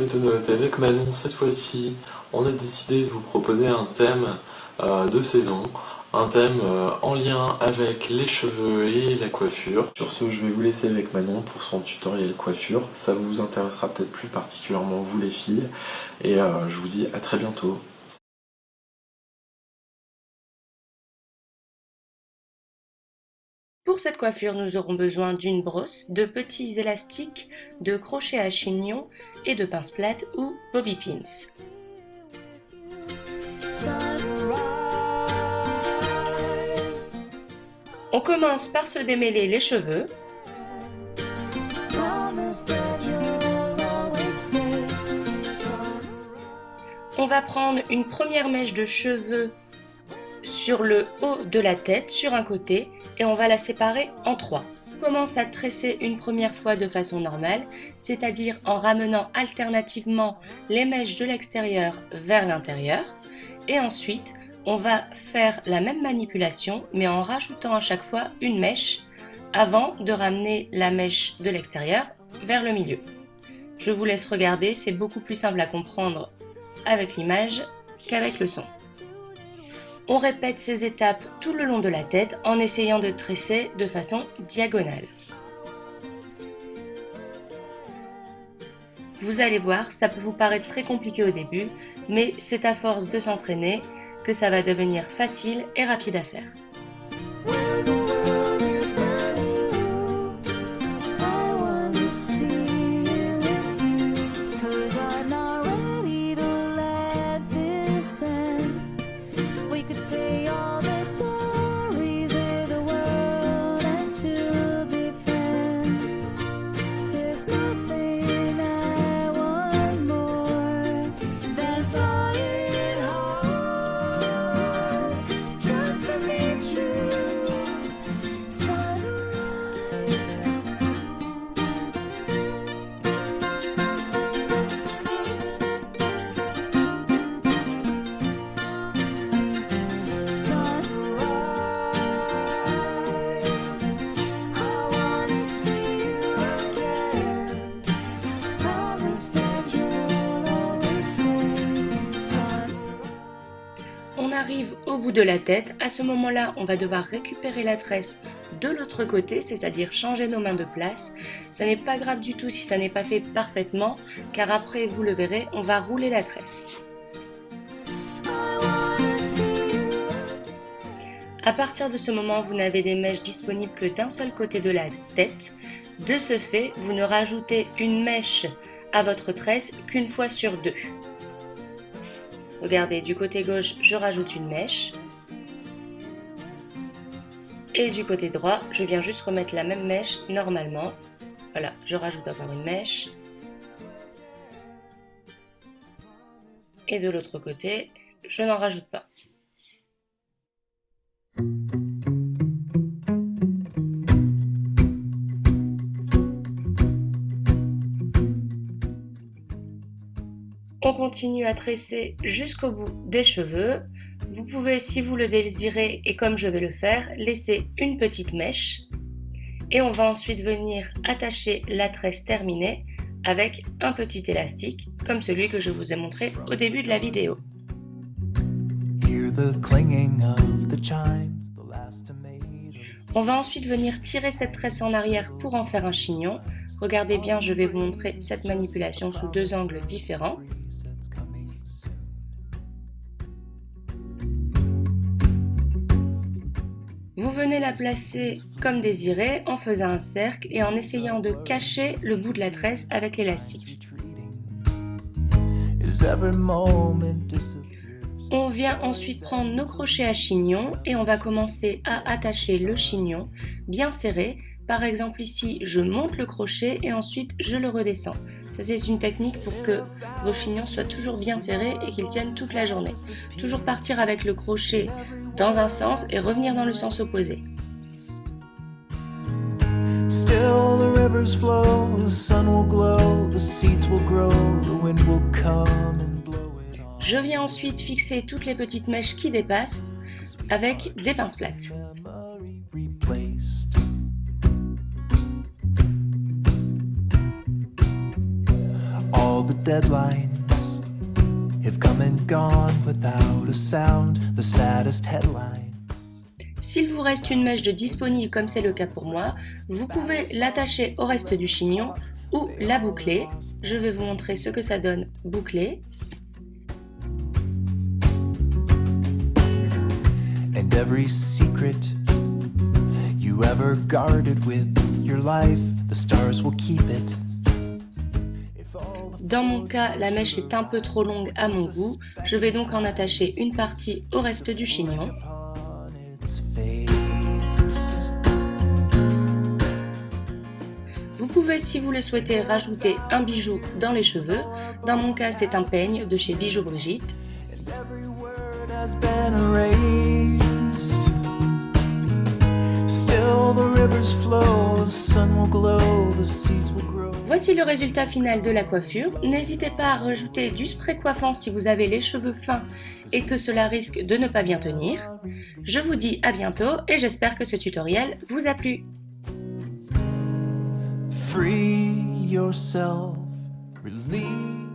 Autonomote avec Manon. Cette fois-ci, on a décidé de vous proposer un thème de saison, un thème en lien avec les cheveux et la coiffure. Sur ce, je vais vous laisser avec Manon pour son tutoriel coiffure. Ça vous intéressera peut-être plus particulièrement vous les filles, et je vous dis à très bientôt. Pour cette coiffure, nous aurons besoin d'une brosse, de petits élastiques, de crochets à chignon et de pinces plates ou bobby pins. On commence par se démêler les cheveux. On va prendre une première mèche de cheveux sur le haut de la tête, sur un côté, et on va la séparer en trois. On commence à tresser une première fois de façon normale, c'est-à-dire en ramenant alternativement les mèches de l'extérieur vers l'intérieur, et ensuite on va faire la même manipulation, mais en rajoutant à chaque fois une mèche avant de ramener la mèche de l'extérieur vers le milieu. Je vous laisse regarder, c'est beaucoup plus simple à comprendre avec l'image qu'avec le son. On répète ces étapes tout le long de la tête en essayant de tresser de façon diagonale. Vous allez voir, ça peut vous paraître très compliqué au début, mais c'est à force de s'entraîner que ça va devenir facile et rapide à faire. On arrive au bout de la tête, à ce moment-là, on va devoir récupérer la tresse de l'autre côté, c'est-à-dire changer nos mains de place. Ça n'est pas grave du tout si ça n'est pas fait parfaitement, car après, vous le verrez, on va rouler la tresse. À partir de ce moment, vous n'avez des mèches disponibles que d'un seul côté de la tête. De ce fait, vous ne rajoutez une mèche à votre tresse qu'une fois sur deux. Regardez, du côté gauche, je rajoute une mèche. Et du côté droit, je viens juste remettre la même mèche normalement. Voilà, je rajoute encore une mèche. Et de l'autre côté, je n'en rajoute pas. On continue à tresser jusqu'au bout des cheveux. Vous pouvez, si vous le désirez, et comme je vais le faire, laisser une petite mèche. Et on va ensuite venir attacher la tresse terminée avec un petit élastique, comme celui que je vous ai montré au début de la vidéo. On va ensuite venir tirer cette tresse en arrière pour en faire un chignon. Regardez bien, je vais vous montrer cette manipulation sous deux angles différents. Vous venez la placer comme désiré en faisant un cercle et en essayant de cacher le bout de la tresse avec l'élastique. On vient ensuite prendre nos crochets à chignon et on va commencer à attacher le chignon bien serré. Par exemple ici, je monte le crochet et ensuite je le redescends. Ça, c'est une technique pour que vos chignons soient toujours bien serrés et qu'ils tiennent toute la journée. Toujours partir avec le crochet dans un sens et revenir dans le sens opposé. Still the rivers flow, the sun will glow, the seeds will grow, the wind will come and blow it all. Je viens ensuite fixer toutes les petites mèches qui dépassent avec des pinces plates. All the deadlines have come and gone without a sound, the saddest headlines. S'il vous reste une mèche de disponible comme c'est le cas pour moi, vous pouvez l'attacher au reste du chignon ou la boucler. Je vais vous montrer ce que ça donne bouclé. And every secret you ever guarded with your life, the stars will keep it. Dans mon cas, la mèche est un peu trop longue à mon goût. Je vais donc en attacher une partie au reste du chignon. Vous pouvez, si vous le souhaitez, rajouter un bijou dans les cheveux. Dans mon cas, c'est un peigne de chez Bijoux Brigitte. Voici le résultat final de la coiffure. N'hésitez pas à rajouter du spray coiffant si vous avez les cheveux fins et que cela risque de ne pas bien tenir. Je vous dis à bientôt et j'espère que ce tutoriel vous a plu. Free yourself, release.